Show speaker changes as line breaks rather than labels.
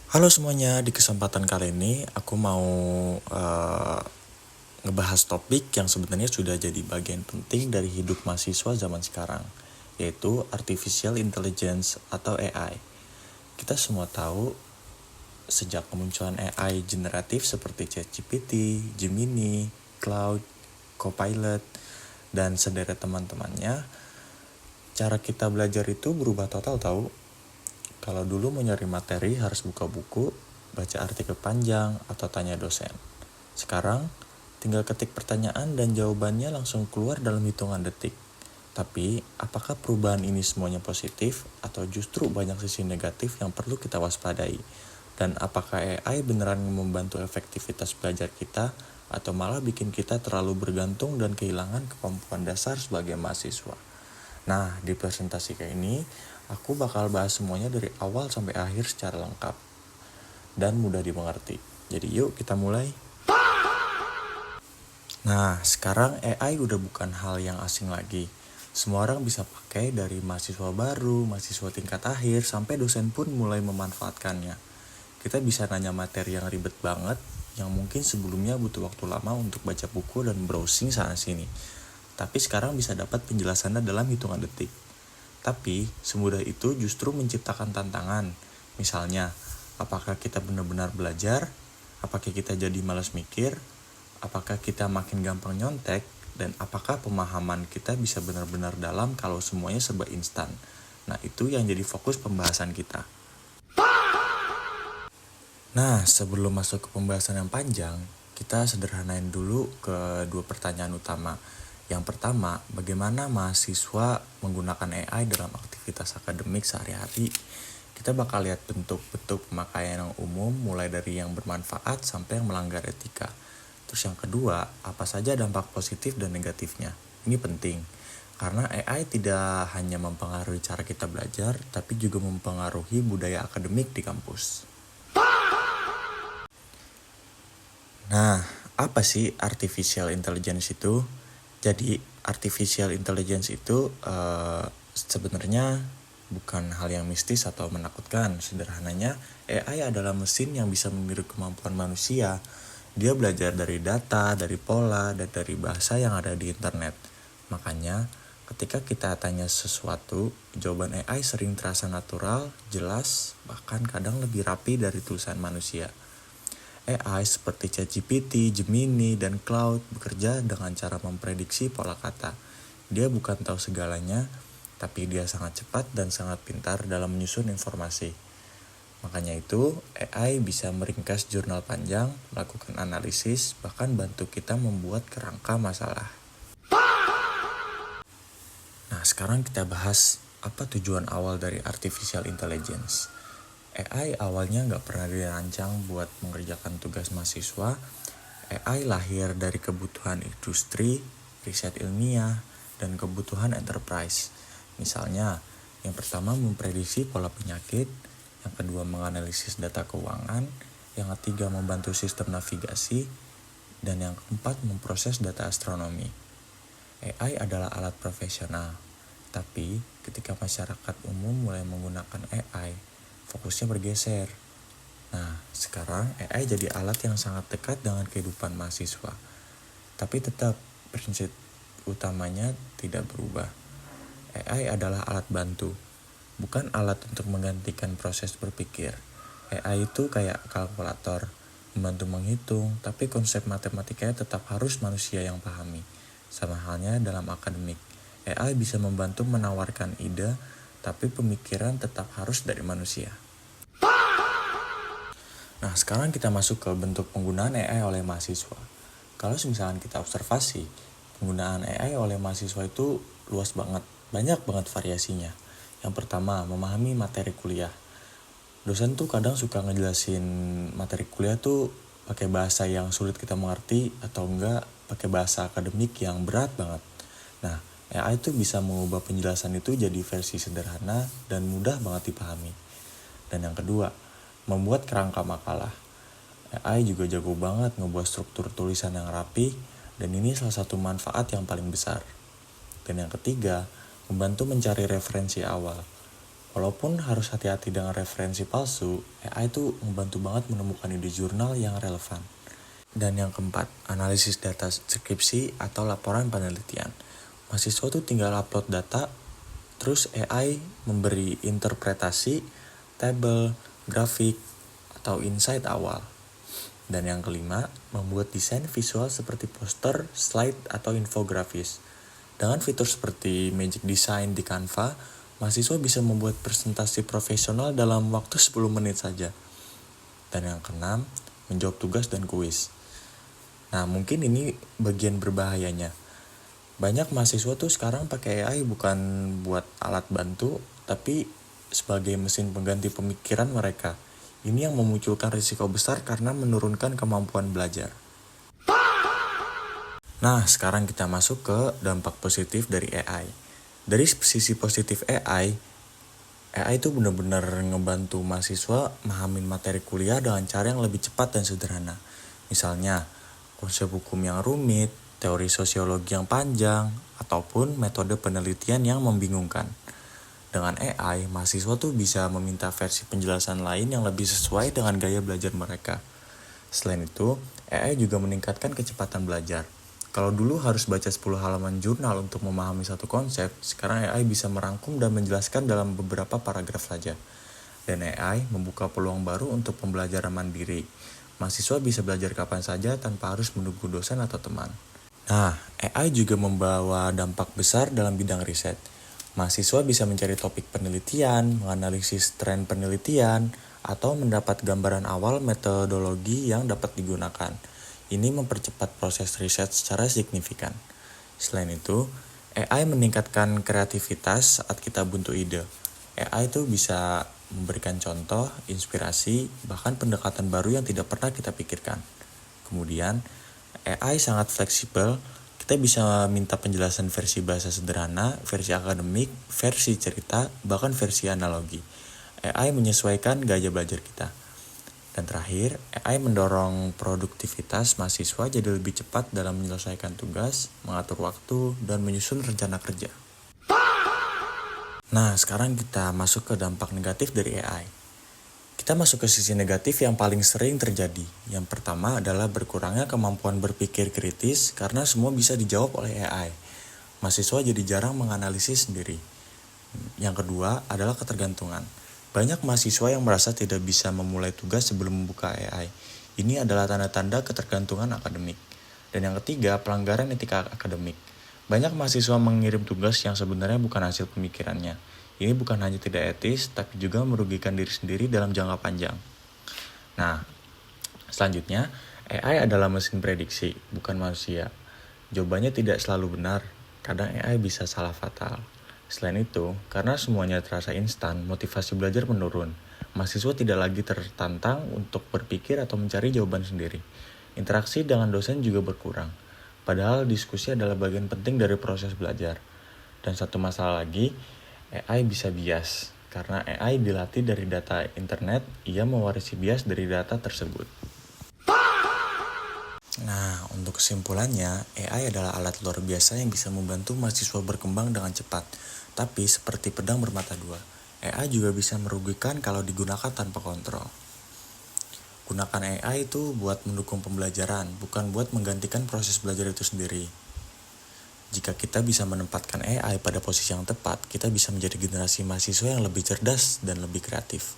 Halo semuanya, di kesempatan kali ini aku mau ngebahas topik yang sebenarnya sudah jadi bagian penting dari hidup mahasiswa zaman sekarang, yaitu Artificial Intelligence atau AI. Kita semua tahu sejak kemunculan AI generatif seperti ChatGPT, Gemini, Claude, Copilot, dan sederet teman-temannya, cara kita belajar itu berubah total tahu. Kalau dulu mau nyari materi harus buka buku, baca artikel panjang, atau tanya dosen. Sekarang, tinggal ketik pertanyaan dan jawabannya langsung keluar dalam hitungan detik. Tapi, apakah perubahan ini semuanya positif atau justru banyak sisi negatif yang perlu kita waspadai? Dan apakah AI beneran membantu efektivitas belajar kita atau malah bikin kita terlalu bergantung dan kehilangan kemampuan dasar sebagai mahasiswa? Nah, di presentasi kayak ini, aku bakal bahas semuanya dari awal sampai akhir secara lengkap dan mudah dimengerti. Jadi yuk kita mulai. Nah, sekarang AI udah bukan hal yang asing lagi. Semua orang bisa pakai, dari mahasiswa baru, mahasiswa tingkat akhir, sampai dosen pun mulai memanfaatkannya. Kita bisa nanya materi yang ribet banget, yang mungkin sebelumnya butuh waktu lama untuk baca buku dan browsing sana-sini. Tapi sekarang bisa dapat penjelasannya dalam hitungan detik. Tapi semudah itu justru menciptakan tantangan. Misalnya, apakah kita benar-benar belajar? Apakah kita jadi malas mikir? Apakah kita makin gampang nyontek? Dan apakah pemahaman kita bisa benar-benar dalam kalau semuanya serba instan? Nah, itu yang jadi fokus pembahasan kita. Nah, sebelum masuk ke pembahasan yang panjang, kita sederhanain dulu ke dua pertanyaan utama. Yang pertama, bagaimana mahasiswa menggunakan AI dalam aktivitas akademik sehari-hari? Kita bakal lihat bentuk-bentuk pemakaian yang umum, mulai dari yang bermanfaat sampai yang melanggar etika. Terus yang kedua, apa saja dampak positif dan negatifnya? Ini penting, karena AI tidak hanya mempengaruhi cara kita belajar, tapi juga mempengaruhi budaya akademik di kampus. Nah, apa sih artificial intelligence itu? Jadi artificial intelligence itu sebenarnya bukan hal yang mistis atau menakutkan. Sederhananya, AI adalah mesin yang bisa meniru kemampuan manusia. Dia belajar dari data, dari pola, dan dari bahasa yang ada di internet. Makanya, ketika kita tanya sesuatu, jawaban AI sering terasa natural, jelas, bahkan kadang lebih rapi dari tulisan manusia. AI seperti ChatGPT, Gemini, dan Claude bekerja dengan cara memprediksi pola kata. Dia bukan tahu segalanya, tapi dia sangat cepat dan sangat pintar dalam menyusun informasi. Makanya itu, AI bisa meringkas jurnal panjang, melakukan analisis, bahkan bantu kita membuat kerangka masalah. Nah, sekarang kita bahas apa tujuan awal dari artificial intelligence. AI awalnya nggak pernah dirancang buat mengerjakan tugas mahasiswa. AI lahir dari kebutuhan industri, riset ilmiah, dan kebutuhan enterprise. Misalnya, yang pertama memprediksi pola penyakit, yang kedua menganalisis data keuangan, yang ketiga membantu sistem navigasi, dan yang keempat memproses data astronomi. AI adalah alat profesional, tapi ketika masyarakat umum mulai menggunakan AI, fokusnya bergeser. Nah, sekarang AI jadi alat yang sangat dekat dengan kehidupan mahasiswa. Tapi tetap, prinsip utamanya tidak berubah. AI adalah alat bantu, bukan alat untuk menggantikan proses berpikir. AI itu kayak kalkulator, membantu menghitung, tapi konsep matematikanya tetap harus manusia yang pahami. Sama halnya dalam akademik, AI bisa membantu menawarkan ide, tapi pemikiran tetap harus dari manusia. Nah, sekarang kita masuk ke bentuk penggunaan AI oleh mahasiswa. Kalau misalkan kita observasi, penggunaan AI oleh mahasiswa itu luas banget, banyak banget variasinya. Yang pertama, memahami materi kuliah. Dosen tuh kadang suka ngejelasin materi kuliah tuh pakai bahasa yang sulit kita mengerti, atau enggak pakai bahasa akademik yang berat banget. Nah, AI itu bisa mengubah penjelasan itu jadi versi sederhana dan mudah banget dipahami. Dan yang kedua, membuat kerangka makalah. AI juga jago banget ngebuat struktur tulisan yang rapi, dan ini salah satu manfaat yang paling besar. Dan yang ketiga, membantu mencari referensi awal. Walaupun harus hati-hati dengan referensi palsu, AI itu membantu banget menemukan ide jurnal yang relevan. Dan yang keempat, analisis data skripsi atau laporan penelitian. Mahasiswa tuh tinggal upload data, terus AI memberi interpretasi, tabel, grafik, atau insight awal. Dan yang kelima, membuat desain visual seperti poster, slide, atau infografis. Dengan fitur seperti Magic Design di Canva, mahasiswa bisa membuat presentasi profesional dalam waktu 10 menit saja. Dan yang keenam, menjawab tugas dan kuis. Nah, mungkin ini bagian berbahayanya. Banyak mahasiswa tuh sekarang pakai AI bukan buat alat bantu, tapi sebagai mesin pengganti pemikiran mereka. Ini yang memunculkan risiko besar karena menurunkan kemampuan belajar. Nah, sekarang kita masuk ke dampak positif dari AI. Dari sisi positif AI itu benar-benar ngebantu mahasiswa memahami materi kuliah dengan cara yang lebih cepat dan sederhana. Misalnya, konsep hukum yang rumit, teori sosiologi yang panjang, ataupun metode penelitian yang membingungkan. Dengan AI, mahasiswa tuh bisa meminta versi penjelasan lain yang lebih sesuai dengan gaya belajar mereka. Selain itu, AI juga meningkatkan kecepatan belajar. Kalau dulu harus baca 10 halaman jurnal untuk memahami satu konsep, sekarang AI bisa merangkum dan menjelaskan dalam beberapa paragraf saja. Dan AI membuka peluang baru untuk pembelajaran mandiri. Mahasiswa bisa belajar kapan saja tanpa harus menunggu dosen atau teman. Nah, AI juga membawa dampak besar dalam bidang riset. Mahasiswa bisa mencari topik penelitian, menganalisis tren penelitian, atau mendapat gambaran awal metodologi yang dapat digunakan. Ini mempercepat proses riset secara signifikan. Selain itu, AI meningkatkan kreativitas saat kita buntu ide. AI itu bisa memberikan contoh, inspirasi, bahkan pendekatan baru yang tidak pernah kita pikirkan. Kemudian, AI sangat fleksibel. Kita bisa minta penjelasan versi bahasa sederhana, versi akademik, versi cerita, bahkan versi analogi. AI menyesuaikan gaya belajar kita. Dan terakhir, AI mendorong produktivitas mahasiswa jadi lebih cepat dalam menyelesaikan tugas, mengatur waktu, dan menyusun rencana kerja. Nah, sekarang kita masuk ke dampak negatif dari AI. Kita masuk ke sisi negatif yang paling sering terjadi. Yang pertama adalah berkurangnya kemampuan berpikir kritis karena semua bisa dijawab oleh AI. Mahasiswa jadi jarang menganalisis sendiri. Yang kedua adalah ketergantungan. Banyak mahasiswa yang merasa tidak bisa memulai tugas sebelum membuka AI. Ini adalah tanda-tanda ketergantungan akademik. Dan yang ketiga, pelanggaran etika akademik. Banyak mahasiswa mengirim tugas yang sebenarnya bukan hasil pemikirannya. Ini bukan hanya tidak etis, tapi juga merugikan diri sendiri dalam jangka panjang. Nah, selanjutnya, AI adalah mesin prediksi, bukan manusia. Jawabannya tidak selalu benar, kadang AI bisa salah fatal. Selain itu, karena semuanya terasa instan, motivasi belajar menurun. Mahasiswa tidak lagi tertantang untuk berpikir atau mencari jawaban sendiri. Interaksi dengan dosen juga berkurang. Padahal diskusi adalah bagian penting dari proses belajar. Dan satu masalah lagi, AI bisa bias. Karena AI dilatih dari data internet, ia mewarisi bias dari data tersebut. Nah, untuk kesimpulannya, AI adalah alat luar biasa yang bisa membantu mahasiswa berkembang dengan cepat. Tapi seperti pedang bermata dua, AI juga bisa merugikan kalau digunakan tanpa kontrol. Gunakan AI itu buat mendukung pembelajaran, bukan buat menggantikan proses belajar itu sendiri. Jika kita bisa menempatkan AI pada posisi yang tepat, kita bisa menjadi generasi mahasiswa yang lebih cerdas dan lebih kreatif.